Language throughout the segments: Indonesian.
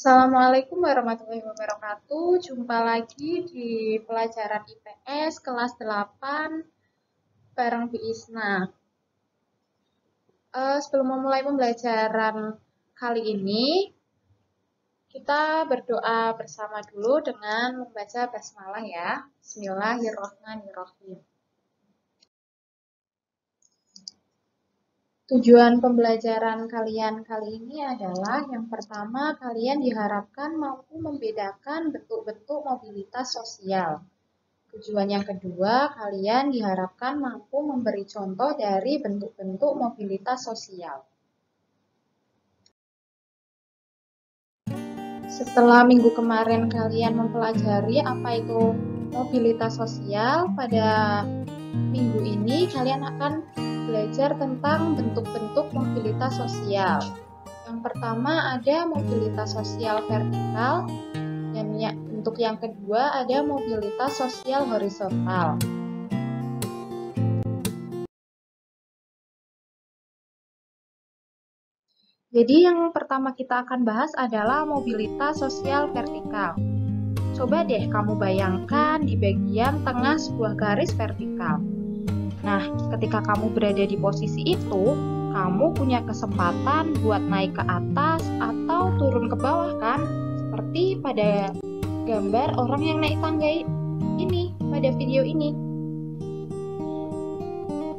Assalamualaikum warahmatullahi wabarakatuh. Jumpa lagi di pelajaran IPS kelas 8 bareng Bu Isna. Sebelum memulai pembelajaran kali ini, kita berdoa bersama dulu dengan membaca basmalah ya. Bismillahirrahmanirrahim. Tujuan pembelajaran kalian kali ini adalah yang pertama, kalian diharapkan mampu membedakan bentuk-bentuk mobilitas sosial. Tujuan yang kedua, kalian diharapkan mampu memberi contoh dari bentuk-bentuk mobilitas sosial. Setelah minggu kemarin kalian mempelajari apa itu mobilitas sosial, pada minggu ini kalian akan belajar tentang bentuk-bentuk mobilitas sosial. Yang pertama ada mobilitas sosial vertikal, dan untuk yang kedua ada mobilitas sosial horizontal. Jadi yang pertama kita akan bahas adalah mobilitas sosial vertikal. Coba deh kamu bayangkan di bagian tengah sebuah garis vertikal. Nah, ketika kamu berada di posisi itu, kamu punya kesempatan buat naik ke atas atau turun ke bawah kan? Seperti pada gambar orang yang naik tangga ini, pada video ini.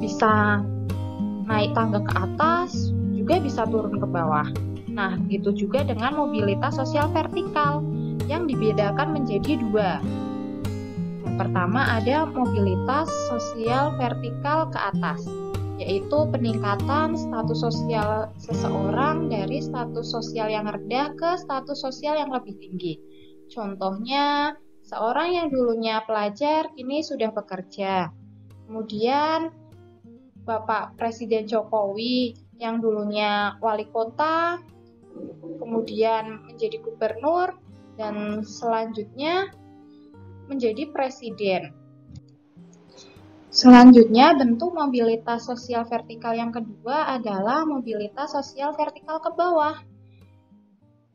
Bisa naik tangga ke atas, juga bisa turun ke bawah. Nah, begitu juga dengan mobilitas sosial vertikal yang dibedakan menjadi dua. Yang pertama ada mobilitas sosial vertikal ke atas, yaitu peningkatan status sosial seseorang dari status sosial yang rendah ke status sosial yang lebih tinggi. Contohnya, seorang yang dulunya pelajar kini sudah bekerja. Kemudian, Bapak Presiden Jokowi yang dulunya wali kota, kemudian menjadi gubernur, dan selanjutnya menjadi presiden. Selanjutnya, bentuk mobilitas sosial vertikal yang kedua adalah mobilitas sosial vertikal ke bawah.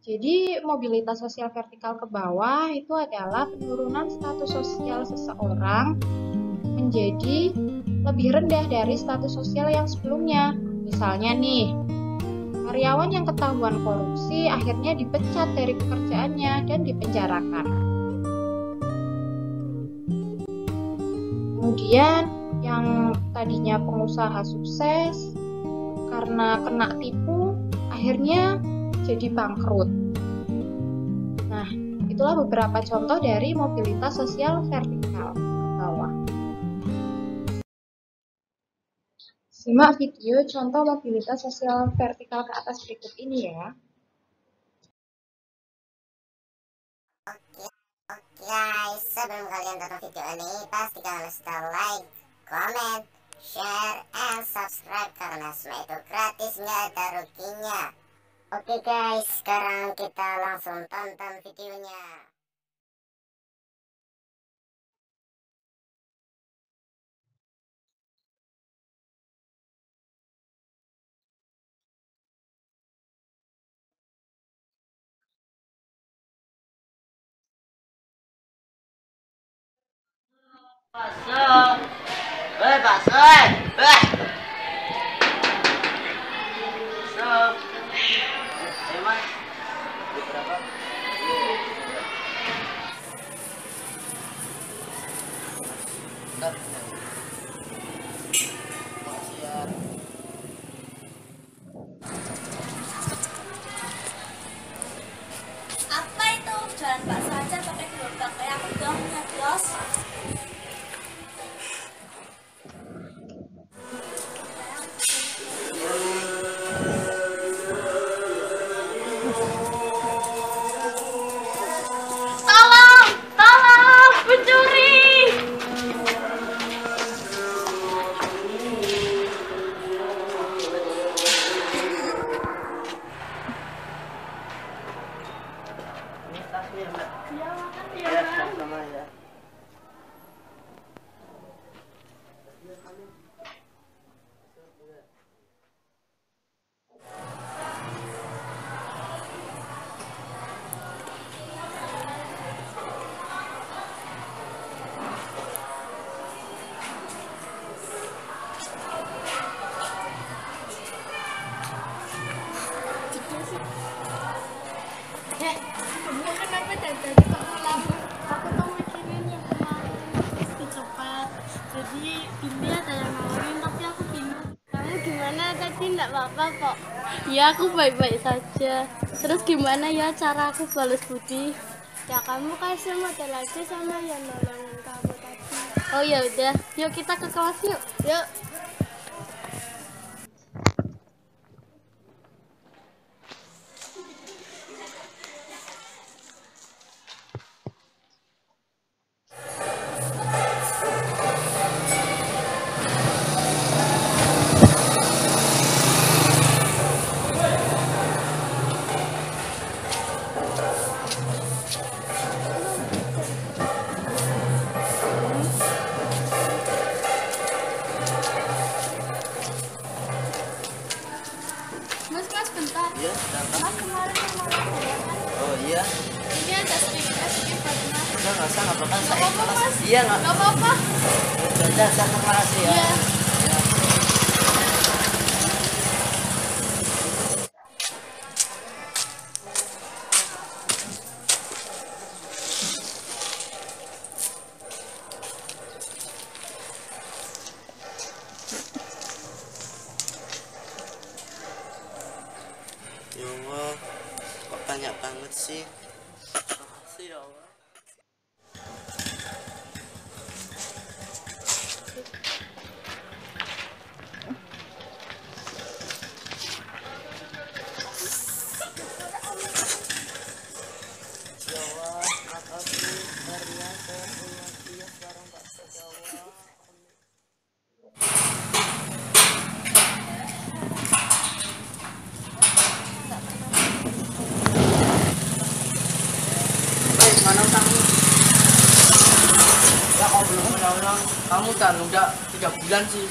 Jadi, mobilitas sosial vertikal ke bawah itu adalah penurunan status sosial seseorang menjadi lebih rendah dari status sosial yang sebelumnya. Misalnya nih, karyawan yang ketahuan korupsi akhirnya dipecat dari pekerjaannya dan dipenjarakan. Kemudian yang tadinya pengusaha sukses karena kena tipu akhirnya jadi bangkrut. Nah, itulah beberapa contoh dari mobilitas sosial vertikal ke bawah. Simak video contoh mobilitas sosial vertikal ke atas berikut ini ya. Oke guys, sebelum kalian tonton video ini, pastikan kalian sudah like, comment, share, and subscribe karena semua itu gratis, nggak ada ruginya. Oke guys, sekarang kita langsung tonton videonya. Bakso, bakso, bakso. Mas, berapa? Apa itu? Jualan bakso aja pakai gerobak kayak aku dong, nyoblos. Kamu kenapa dari tadi kamu lama? Aku tuh mikirin yang kemarin itu cepat. Jadi ini ada yang nawarin tapi aku bingung. Kamu gimana tadi? Nggak apa-apa kok. Ya aku baik-baik saja. Terus gimana ya cara aku balas budi? Ya kamu kasih model aja sama yang nolongin kamu tadi. Oh ya udah, yuk kita ke kelas yuk. Yuk. Mas, bentar. Iya, kenapa? Mas kemarin yang nolongin saya kan? Oh iya. Ini ada sedikit buat Mas. Udah nggak usah, nggak apa-apa. Nggak Saya apa-apa, ikhlas. Mas. Iya nggak. Nggak apa-apa. Udah, saya terima kasih ya. Iya. Ya Allah, kok banyak banget sih. Makasih ya Allah. Ya Allah, makasih karena saya punya dia sekarang Pak. Ya Allah. Mana kamu? Ya kau belum pulang. Kamu kan udah 3 bulan sih.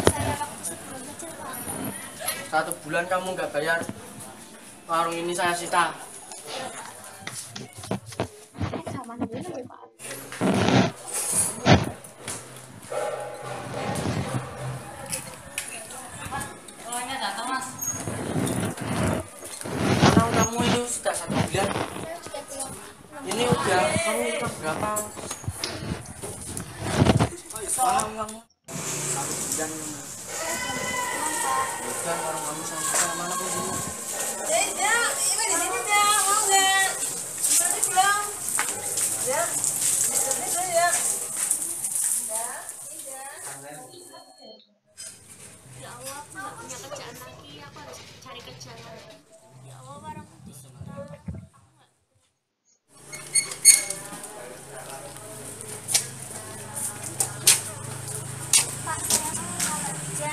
Saya waktu sebelum kecil Pak. 1 bulan kamu nggak bayar. Warung ini saya sita. Sama dulu ya Pak. Karena kamu itu sudah 1 bulan. Saya juga belum. Ini udah kamu udah berapa? Malam kamu 1 bulan. Bukan warung kamu sama mana pun dulu. Ya Allah, aku nggak punya kerjaan lagi. Aku harus cari kerjaan lagi. Ya Allah, warungku disita. Pak, saya mau kerja.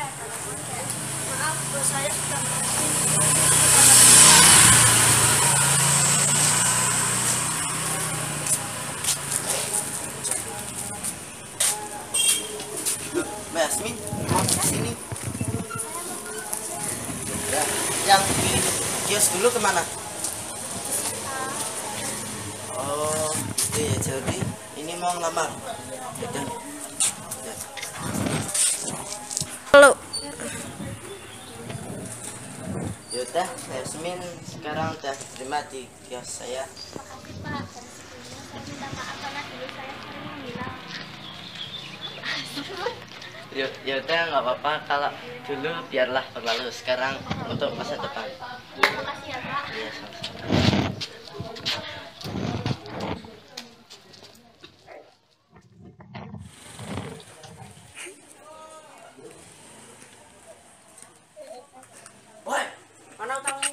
Maaf, bos saya sudah mati. Mbak Yasmin, mau ke sini. Ya, yang di kios dulu kemana? Oh, itu ya. Jadi ini mau ngelamar. Yaudah. Ya. Halo. Yaudah, Yasmin sekarang udah terima di kios saya. Makasih Pak. Dan sebelumnya saya minta maaf karena dulu saya sering bilang. Yaudah, nggak apa-apa. Kalau dulu biarlah berlalu. Sekarang untuk masa depan. Makasih ya Pak. Iya, sama-sama. Woi, mana kamu?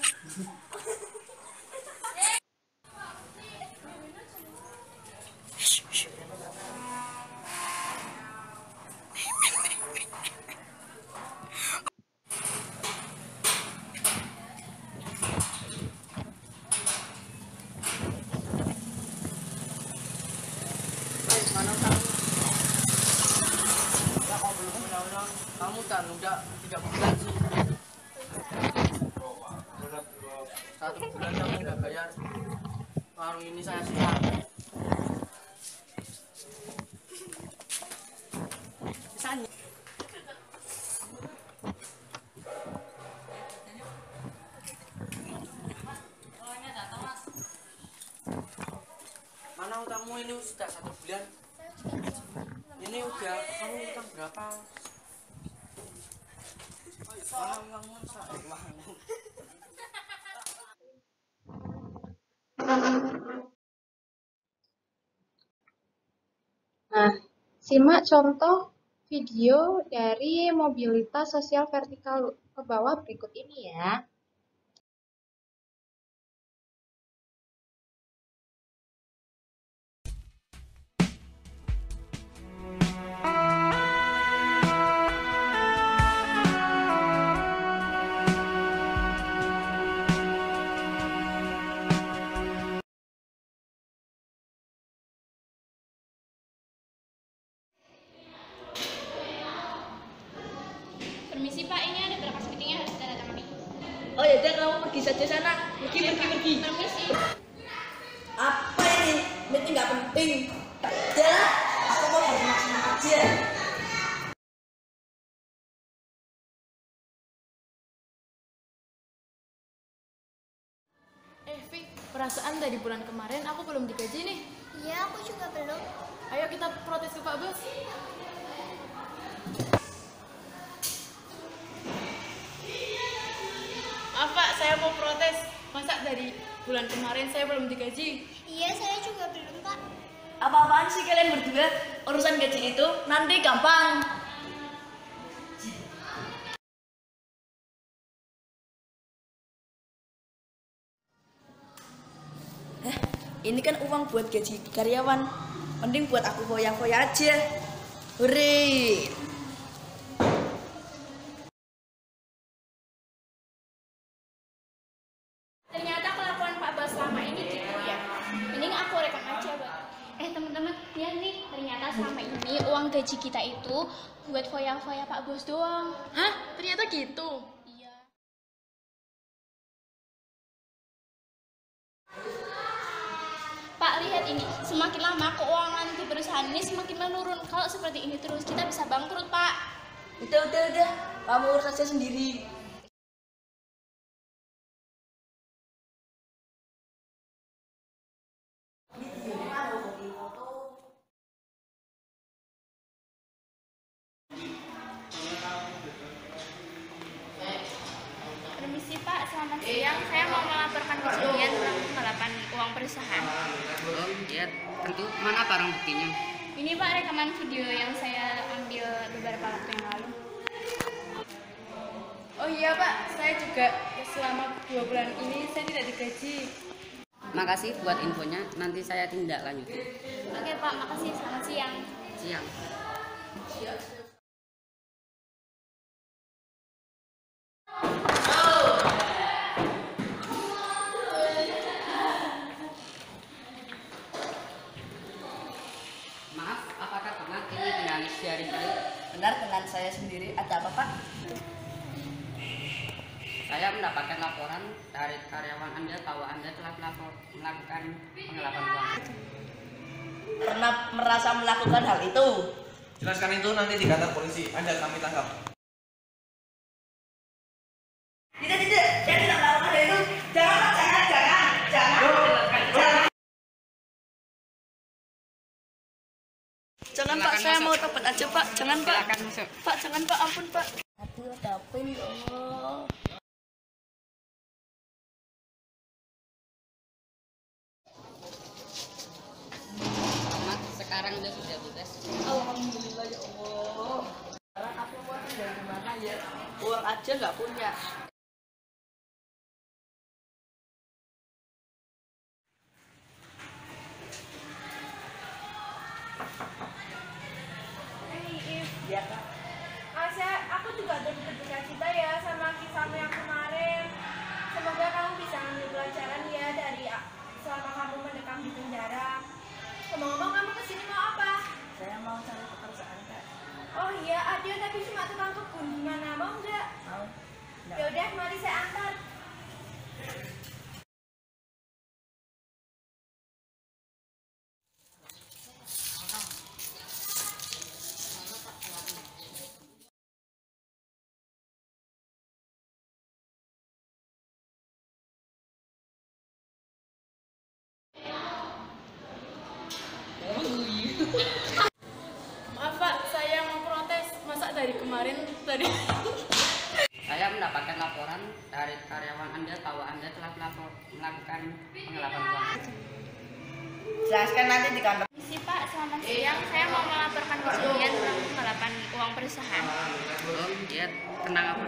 Mana kamu? Ya kau belum pulang. Kamu kan udah 3 bulan sih. 1 bulan kamu nggak bayar. Warung ini saya sita. Misalnya. Kamu ini sudah 1 bulan. Ini udah kamu utang berapa? Uangmu uangmu. Nah, simak contoh video dari mobilitas sosial vertikal ke bawah berikut ini ya. Permisi Pak, ini ada berapa meeting yang harus tanda tangani? Oh ya udah, kamu pergi saja sana. Pergi. Permisi. Apa ini? Meeting nggak penting. Jalan. Aku mau bersenang-senang aja. Fik, perasaan dari bulan kemarin aku belum digaji nih. Iya, aku juga belum. Ayo kita protes ke Pak Bos. Maaf Pak, saya mau protes. Masa dari bulan kemarin saya belum digaji? Iya, saya juga belum Pak. Apa-apaan sih kalian berdua? Urusan gaji itu nanti gampang. Ini kan uang buat gaji karyawan. Mending buat aku foya-foya aja. Hore. Ternyata kelakuan Pak Bos selama ini gitu ya. Mending aku rekam aja, Pak. Teman-teman, lihat nih, ternyata selama ini uang gaji kita itu buat foya-foya Pak Bos doang. Hah? Ternyata gitu? Iya. Pak, lihat ini. Semakin lama keuangan di perusahaan ini semakin menurun. Kalau seperti ini terus, kita bisa bangkrut, Pak. Udah. Kamu urus aja sendiri. Permisi Pak, selamat siang. Saya mau melaporkan kejadian tentang penggelapan uang perusahaan. Oh iya, tentu. Mana barang buktinya? Ini Pak rekaman video yang saya ambil beberapa waktu yang lalu. Oh iya Pak, saya juga selama 2 bulan ini saya tidak digaji. Makasih buat infonya, nanti saya tindak lanjuti. Oke Pak, makasih. Selamat siang. Siang. Maaf, apakah benar ini dengan Syarif? Benar, dengan saya sendiri. Ada apa, Pak? Saya mendapatkan laporan dari karyawan Anda bahwa Anda telah melakukan penggelapan uang. Pernah merasa melakukan hal itu? Jelaskan itu nanti di kantor polisi. Anda kami tangkap. Tidak. Saya tidak melakukan hal itu. Jangan. Jangan Pak, saya mau tobat aja Pak. Jangan Pak. Silakan masuk. Pak, jangan Pak, ampun Pak. Aduh, dapin ya Allah. Mas, sekarang dia sudah bebas. Alhamdulillah ya Allah. Sekarang aku mau tinggal di mana ya? Uang aja nggak punya. Ya Kak. Aku juga udah berduka cita ya sama kisahmu yang kemarin. Semoga kamu bisa ambil pelajaran ya dari selama kamu mendekam di penjara. Ngomong-ngomong, kamu kesini mau apa? Saya mau cari pekerjaan Kak. Oh iya, ada tapi cuma tukang kebun. Gimana, mau nggak? Mau? Ya udah, tadi. Saya mendapatkan laporan dari karyawan Anda bahwa Anda telah melakukan penggelapan uang. Jelaskan nanti di kantor. Misi Pak, selamat siang. Saya mau melaporkan kejadian tentang penggelapan uang perusahaan. Oh, iya, tenang apa?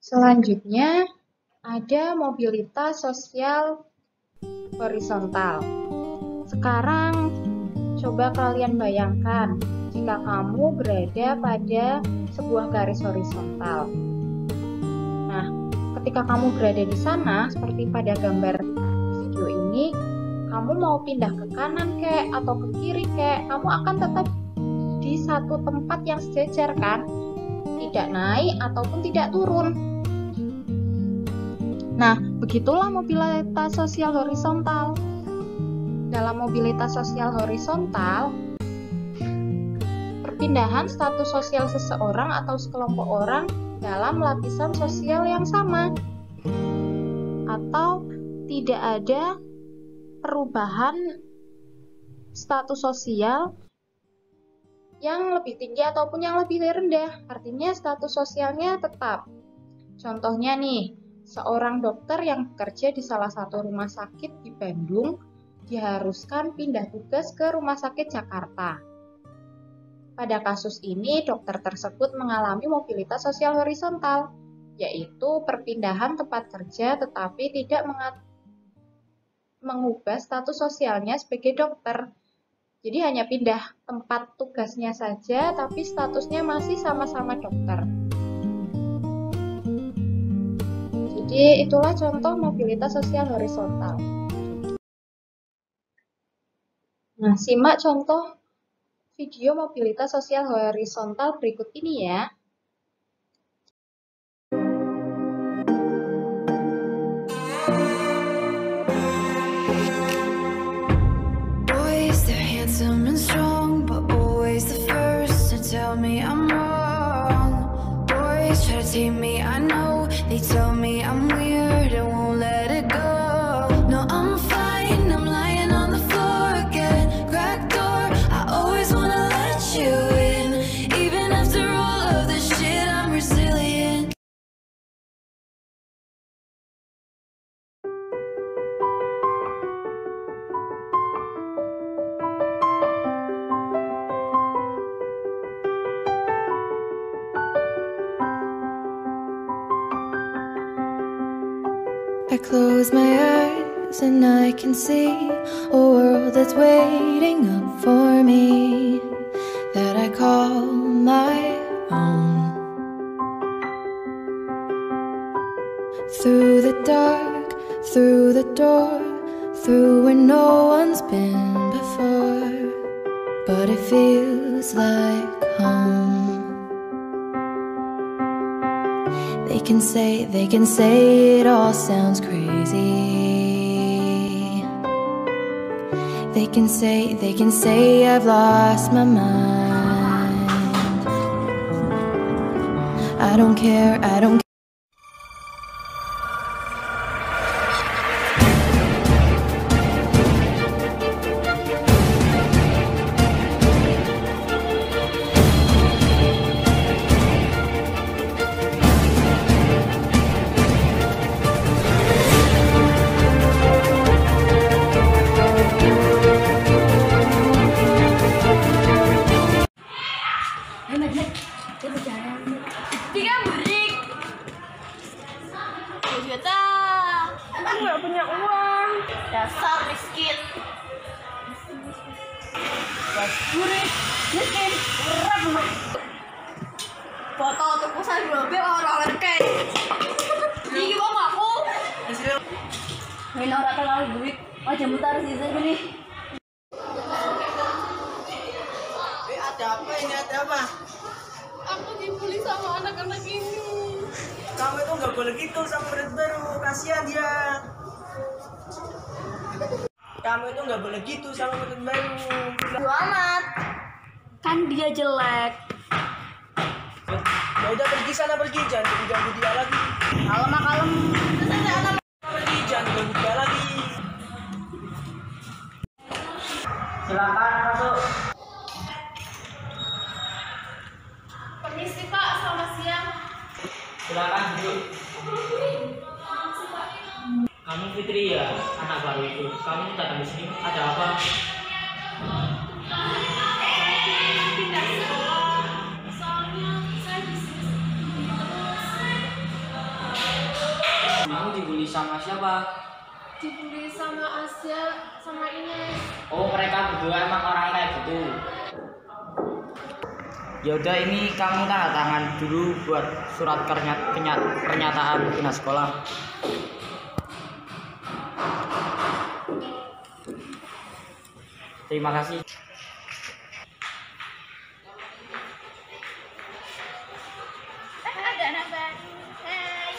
Selanjutnya, ada mobilitas sosial horizontal. Sekarang, coba kalian bayangkan jika kamu berada pada sebuah garis horizontal. Nah, ketika kamu berada di sana, seperti pada gambar video ini, kamu mau pindah ke kanan kek atau ke kiri kek, kamu akan tetap di satu tempat yang sejajar kan? Tidak naik ataupun tidak turun. Nah, begitulah mobilitas sosial horizontal. Dalam mobilitas sosial horizontal, perpindahan status sosial seseorang atau sekelompok orang dalam lapisan sosial yang sama, atau tidak ada perubahan status sosial yang lebih tinggi ataupun yang lebih rendah. Artinya status sosialnya tetap. Contohnya nih, seorang dokter yang bekerja di salah satu rumah sakit di Bandung diharuskan pindah tugas ke rumah sakit Jakarta. Pada kasus ini, dokter tersebut mengalami mobilitas sosial horizontal, yaitu perpindahan tempat kerja tetapi tidak mengubah status sosialnya sebagai dokter. Jadi hanya pindah tempat tugasnya saja, tapi statusnya masih sama-sama dokter. Jadi itulah contoh mobilitas sosial horizontal. Nah, simak contoh video mobilitas sosial horizontal berikut ini ya. Boys, they're handsome and strong, but always the first to tell me I'm wrong. Boys try to tame me, I know. They tell me I'm weird and won't let it go. No, I'm fine, I'm lying on the floor again. Cracked door, I always wanna let you in. Even after all of this shit, I'm resilient. I close my eyes and I can see a world that's waiting up for me, that I call my own. Through the dark, through the door, through where no one's been before, but it feels like home. They can say it all sounds crazy. They can say I've lost my mind. I don't care, I don't care. Aku nggak punya uang. Dasar miskin. Burik, miskin, berat banget. Foto tuku sayur orang kayak. Ini gimana aku? Main orang terlalu duit. Oh jamu taruh di sini. Kamu itu nggak boleh gitu sama murid baru, kasihan dia. Kamu itu nggak boleh gitu sama murid baru. Bodo amat. Kan dia jelek. Ya udah pergi sana, pergi, jangan ganggu dia lagi. Kalem. Pergi, jangan ganggu dia lagi. Silakan masuk. Permisi Pak, selamat siang. Silakan duduk. Kamu Fitri ya, anak baru itu. Kamu datang di sini ada apa? Pindah sekolah. Soalnya saya di sini terus. Kamu dibully sama siapa? Dibully sama Asia, sama Ines. Oh, mereka berdua emang orang kayak gitu. Ya udah, ini kamu tanda tangan dulu buat surat pernyataan pindah sekolah. Terima kasih. Ada anak baru. Hai.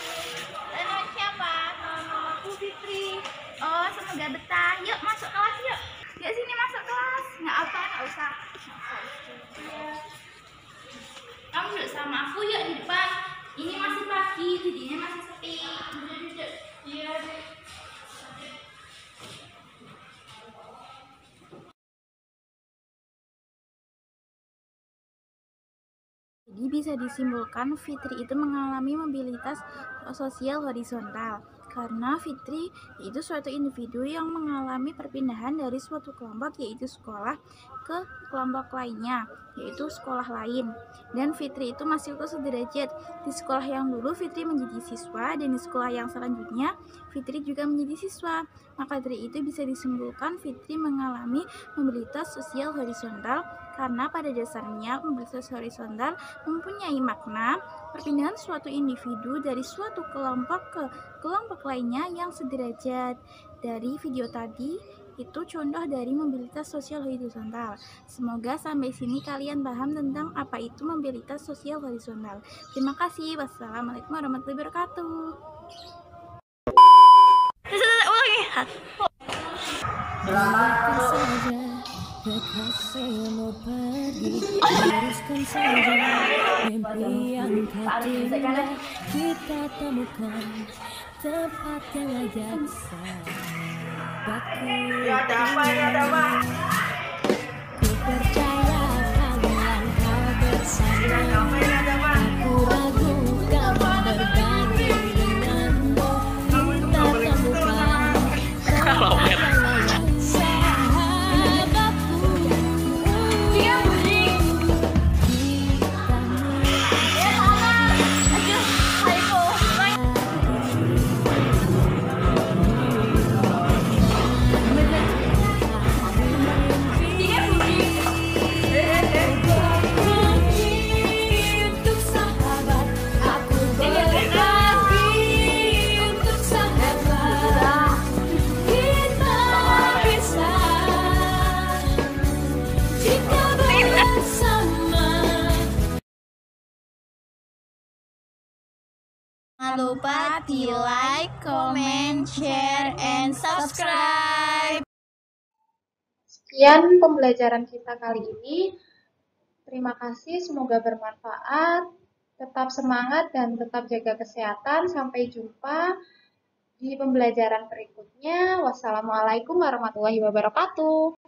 Nama siapa? Nama aku Fitri. Oh, semoga betah. Yuk masuk kelas yuk. Yuk sini masuk kelas. Nggak apa, nggak usah. Kamu duduk sama aku yuk di depan. Ini masih pagi, jadinya masih sepi. Duduk. Iya deh. Jadi bisa disimpulkan Fitri itu mengalami mobilitas sosial horizontal karena Fitri itu suatu individu yang mengalami perpindahan dari suatu kelompok yaitu sekolah ke kelompok lainnya yaitu sekolah lain, dan Fitri itu masih utuh sederajat. Di sekolah yang dulu Fitri menjadi siswa dan di sekolah yang selanjutnya Fitri juga menjadi siswa. Maka dari itu bisa disimpulkan Fitri mengalami mobilitas sosial horizontal karena pada dasarnya mobilitas horizontal mempunyai makna perpindahan suatu individu dari suatu kelompok ke kelompok lainnya yang sederajat. Dari video tadi itu contoh dari mobilitas sosial horizontal. Semoga sampai sini kalian paham tentang apa itu mobilitas sosial horizontal. Terima kasih. Wassalamualaikum warahmatullahi wabarakatuh. Kekasihmu pergi, teruskan saja mimpi yang tak indah kita temukan tempat yang layak sahabatku. Ku percaya kalian kau bersama. Aku ragu kau berbagi denganmu. Kita temukan tempat yang layak sahabatku. Jangan lupa di like, comment, share, and subscribe. Sekian pembelajaran kita kali ini. Terima kasih, semoga bermanfaat. Tetap semangat dan tetap jaga kesehatan. Sampai jumpa di pembelajaran berikutnya. Wassalamualaikum warahmatullahi wabarakatuh.